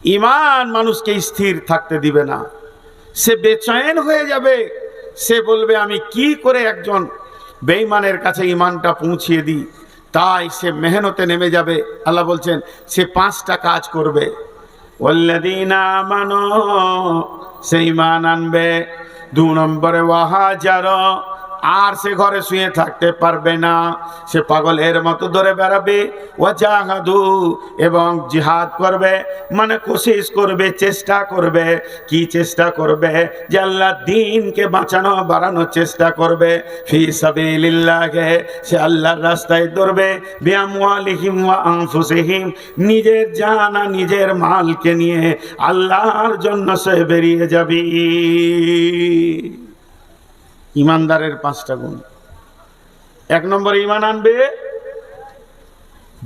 ইমান মানুষকে স্থির থাকতে দিবে না, সে বেচैन হয়ে যাবে। সে বলবে আমি কি করে একজন বেঈমানের কাছে ইমানটা পৌঁছিয়ে দিই। তাই সে মেহনতে নেমে যাবে। আল্লাহ বলছেন সে 5টা কাজ করবে। ওয়াল্লাযীনা আমানু, সে ঈমান আনবে। 2 নম্বরে ওয়াহাজারা, আর সে ঘরে শুয়ে থাকতে পারবে না, সে পাগলের মতো ধরে বেড়াবে। ওয়াজাহাদু, এবং জিহাদ করবে, মানে কোশিশ করবে, চেষ্টা করবে। কি চেষ্টা করবে? যে আল্লাহর দ্বীনকে বাঁচানো বাড়ানোর চেষ্টা করবে। ফি সাবিলিল্লাহ, সে আল্লাহর রাস্তায় ধরবে। বিআমওয়ালিহিম ওয়া আনফুসিহিম, নিজের জান আর নিজের মালকে নিয়ে আল্লাহর জন্য সে বেরিয়ে যাবে। ইমানদারের 5টা গুণ। 1 নম্বরে ইমান আনবে,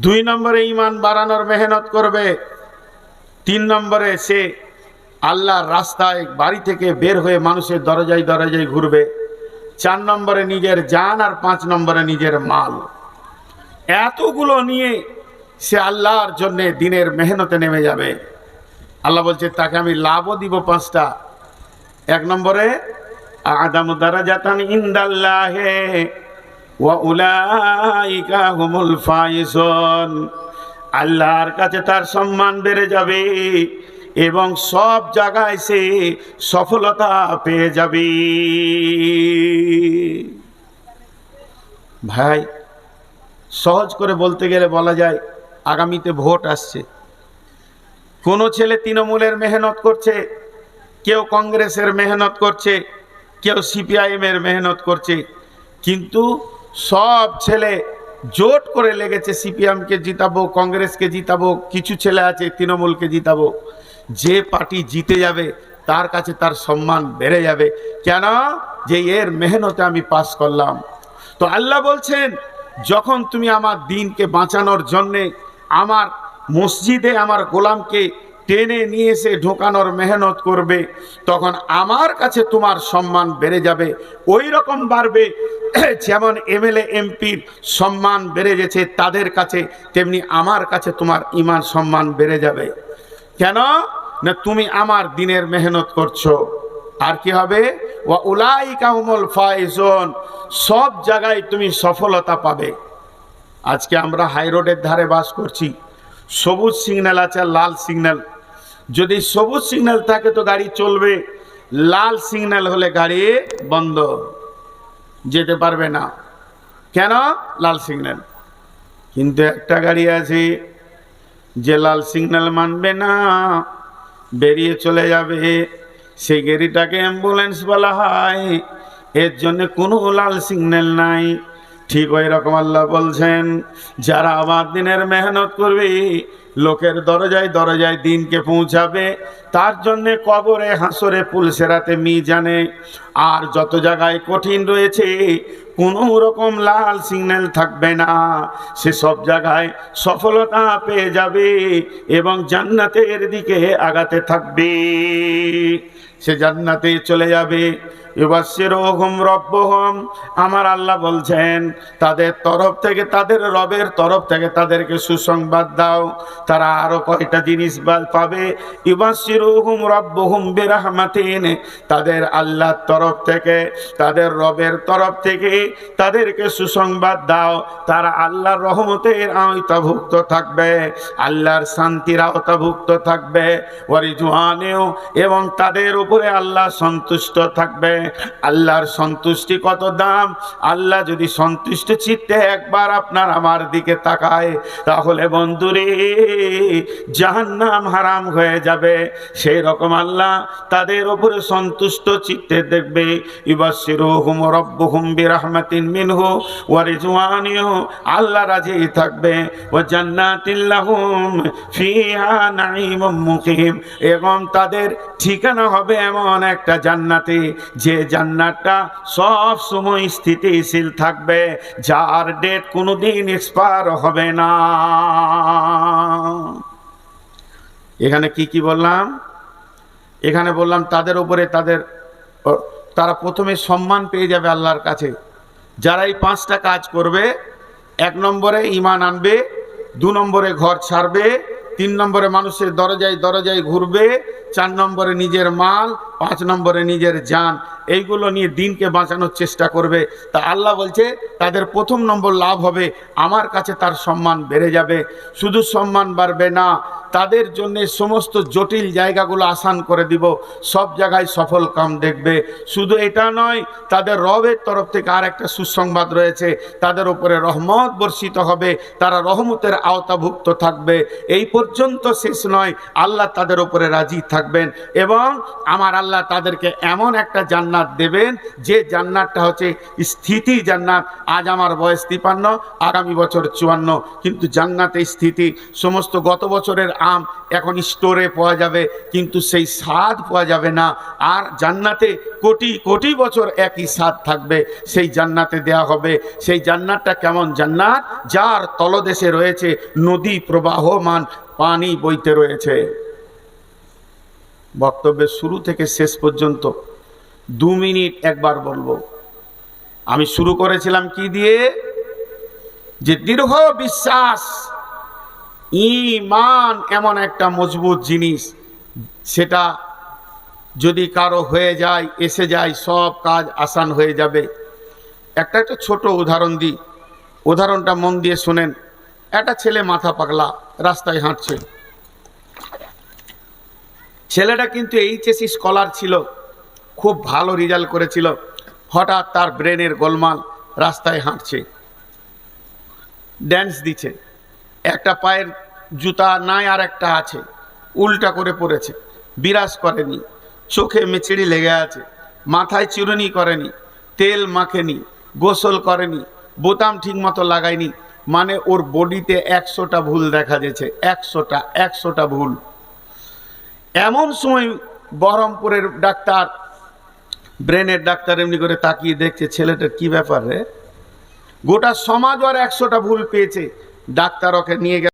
2 নম্বরে ইমান বাড়ানোর মেহনত করবে, 3 নম্বরে সে আল্লাহর রাস্তায় বাড়ি থেকে বের হয়ে মানুষের দরজায় দরজায় ঘুরবে, 4 নম্বরে নিজের জান, আর 5 নম্বরে নিজের মাল। এতগুলো নিয়ে সে আল্লাহর জন্য দিনের মেহনতে নেমে যাবে। আল্লাহ বলছে তাকে আমি লাভও দিব 5টা। 1 নম্বরে আদামু দারাজাতান ইনদাল্লাহি ওয়া উলাইকা হুমুল ফাইজুন, আল্লাহর কাছে তার সম্মান বেড়ে যাবে এবং সব জায়গায় সে সফলতা পেয়ে যাবে। ভাই, সহজ করে বলতে গেলে বলা যায় আগামীতে ভোট আসছে। কোনো ছেলে তৃণমূলের মেহনত করছে, কেউ কংগ্রেসের মেহনত করছে, কেউ সিপিআইএমের মেহনত করছে, কিন্তু সব ছেলে জোট করে লেগেছে সিপিএমকে জিতাবো, কংগ্রেসকে জিতাবো, কিছু ছেলে আছে তৃণমূলকে জিতাবো। যে পার্টি জিতে যাবে তার কাছে তার সম্মান বেড়ে যাবে। কেন? যে এর মেহনতে আমি পাস করলাম। তো আল্লাহ বলছেন যখন তুমি আমার দ্বীনকে বাঁচানোর জন্যে আমার মসজিদে আমার গোলামকে টেনে নিয়ে এসে ঢোকানোর মেহনত করবে, তখন আমার কাছে তোমার সম্মান বেড়ে যাবে। ওই রকম বাড়বে যেমন এমএলএ এমপির সম্মান বেড়ে গেছে তাদের কাছে, তেমনি আমার কাছে তোমার ইমান সম্মান বেড়ে যাবে। কেন না? তুমি আমার দ্বীনের মেহনত করছো। আর কি হবে? ওয়া উলাইকা হুমুল ফাইজুন, সব জায়গায় তুমি সফলতা পাবে। আজকে আমরা হাই রোডের ধারে বাস করছি, সবুজ সিগন্যাল আছে, লাল সিগন্যাল। যদি সবুজ সিগন্যাল থাকে তো গাড়ি চলবে, লাল সিগন্যাল হলে গাড়ি বন্ধ, যেতে পারবে না। কেন? লাল সিগন্যাল। কিন্তু একটা গাড়ি আছে যে লাল সিগন্যাল মানবে না, বেরিয়ে চলে যাবে, সেই গাড়িটাকে অ্যাম্বুলেন্স বলা হয়। এর জন্য কোনো লাল সিগন্যাল নাই। ঠিক ওই রকম আল্লাহ বলছেন যারা আমার দিনের মেহনত করবে, লোকের দরজায় দরজায় দিনকে পৌঁছাবে, তার জন্যে কবরে, হাসরে, পুলসেরাতে, মিজানে আর যত জায়গায় কঠিন রয়েছে কোনো রকম লাল সিগন্যাল থাকবে না। সে সব জায়গায় সফলতা পেয়ে যাবে এবং জান্নাতের দিকে আগাতে থাকবে। সে জান্নাতে চলে যাবে। ইউবাশশিরুহুম রাব্বুহুম, আমার আল্লাহ বলছেন তাদের তরফ থেকে, তাদের রবের তরফ থেকে তাদেরকে সুসংবাদ দাও। তারা আরো কয়টা জিনিস পাবে। ইউবাশশিরুহুম রাব্বুহুম বিরাহমাতিন, তাদের আল্লাহর তরফ থেকে, তাদের রবের তরফ থেকে তাদেরকে সুসংবাদ দাও তারা আল্লাহর রহমতের আওতাভুক্ত থাকবে, আল্লাহর শান্তির আওতাভুক্ত থাকবে। ওয়ারিজওয়ানেও, এবং তাদের উপরে আল্লাহ সন্তুষ্ট থাকবে। আল্লাহর সন্তুষ্টি কত দাম! আল্লাহ যদি সন্তুষ্ট চিত্তে একবার আপনার আমার দিকে তাকায়, তাহলে বন্ধুরে জাহান্নাম হারাম হয়ে যাবে। সেই রকম আল্লাহ তাদের উপরে সন্তুষ্ট চিত্তে দেখবে। ইউবাশশিরুহুম রাব্বুহুম বিরাহমাতিন মিনহু ওয়া রিজওয়ানিহু, আল্লাহ রাজি থাকবে। ওয়া জান্নাতিল লাহুম ফিহা নাঈমুম মুকিম, এবং তাদের ঠিকানা হবে এমন একটা জান্নাতে যে জান্নাতটা সব সময় স্থিতিশীল থাকবে, যার ডেট কোনোদিন এক্সপায়ার হবে না। এখানে কি কি বললাম? এখানে বললাম তাদের উপরে তারা প্রথমে সম্মান পেয়ে যাবে আল্লাহর কাছে যারা এই 5টা কাজ করবে। 1 নম্বরে ঈমান আনবে, 2 নম্বরে ঘর ছাড়বে, 3 নম্বরে মানুষের দরজায় দরজায় ঘুরবে, 4 নম্বরে নিজের মাল, 5 নম্বরে নিজের জান, এইগুলো নিয়ে দিনকে বাঁচানোর চেষ্টা করবে। তা আল্লাহ বলছে তাদের প্রথম নম্বর লাভ হবে আমার কাছে তার সম্মান বেড়ে যাবে। শুধু সম্মান বাড়বে না, তাদের জন্য সমস্ত জটিল জায়গাগুলো আসান করে দিব, সব জায়গায় সফল কাম দেখবে। শুধু এটা নয়, তাদের রবের তরফ থেকে আর একটা সুসংবাদ রয়েছে, তাদের উপরে রহমত বর্ষিত হবে, তারা রহমতের আওতাভুক্ত থাকবে। এই পর্যন্ত শেষ নয়, আল্লাহ তাদের উপরে রাজি থাকবেন এবং আমার আল্লাহ তাদেরকে এমন একটা জান্নাত দেবেন যে জান্নাতটা হচ্ছে স্থিতি জান্নাত। আজ আমার বয়স 53, আগামী বছর 54, কিন্তু জান্নাতে স্থিতি। সমস্ত গত বছরের আম এখন স্টোরে পাওয়া যাবে, কিন্তু সেই স্বাদ পাওয়া যাবে না। আর জান্নাতে কোটি কোটি বছর একই স্বাদ থাকবে, সেই জান্নাতে দেয়া হবে। সেই জান্নাতটা কেমন জান্নাত? যার তলদেশে রয়েছে নদী প্রবাহমান, পানি বইতে রয়েছে। বক্তব্যের শুরু থেকে শেষ পর্যন্ত 2 মিনিট একবার বলবো। আমি শুরু করেছিলাম কি দিয়ে? যে দৃঢ় বিশ্বাস, ঈমান এমন একটা মজবুত জিনিস, সেটা যদি কারো হয়ে যায়, এসে যায়, সব কাজ আসান হয়ে যাবে। একটা ছোট উদাহরণ দিই, উদাহরণটা মন দিয়ে শোনেন। একটা ছেলে মাথা পাগলা, রাস্তায় হাঁটছে। ছেলেটা কিন্তু এইচএসসি স্কলার ছিল, খুব ভালো রেজাল্ট করেছিল। হঠাৎ তার ব্রেনের গোলমাল, রাস্তায় হাঁটছে, ড্যান্স দিচ্ছে, একটা পায়ের জুতা নাই আর একটা আছে, উল্টা করে পড়েছে, বিরাজ করেনি, চোখে মেচিড়ি লেগে আছে, মাথায় চিরুনি করেনি, তেল মাখেনি, গোসল করেনি, বোতাম ঠিক মতো লাগায়নি। মানে ওর বডিতে 100টা ভুল দেখা যাচ্ছে, 100টা ভুল। এমন সময় বহরমপুরের ডাক্তার, ব্রেনের ডাক্তার এমনি করে তাকিয়ে দেখছে, ছেলেটার কি ব্যাপার রে? গোটা সমাজ আর 100টা ভুল পেয়েছে। ডাক্তার ওকে নিয়ে গেল।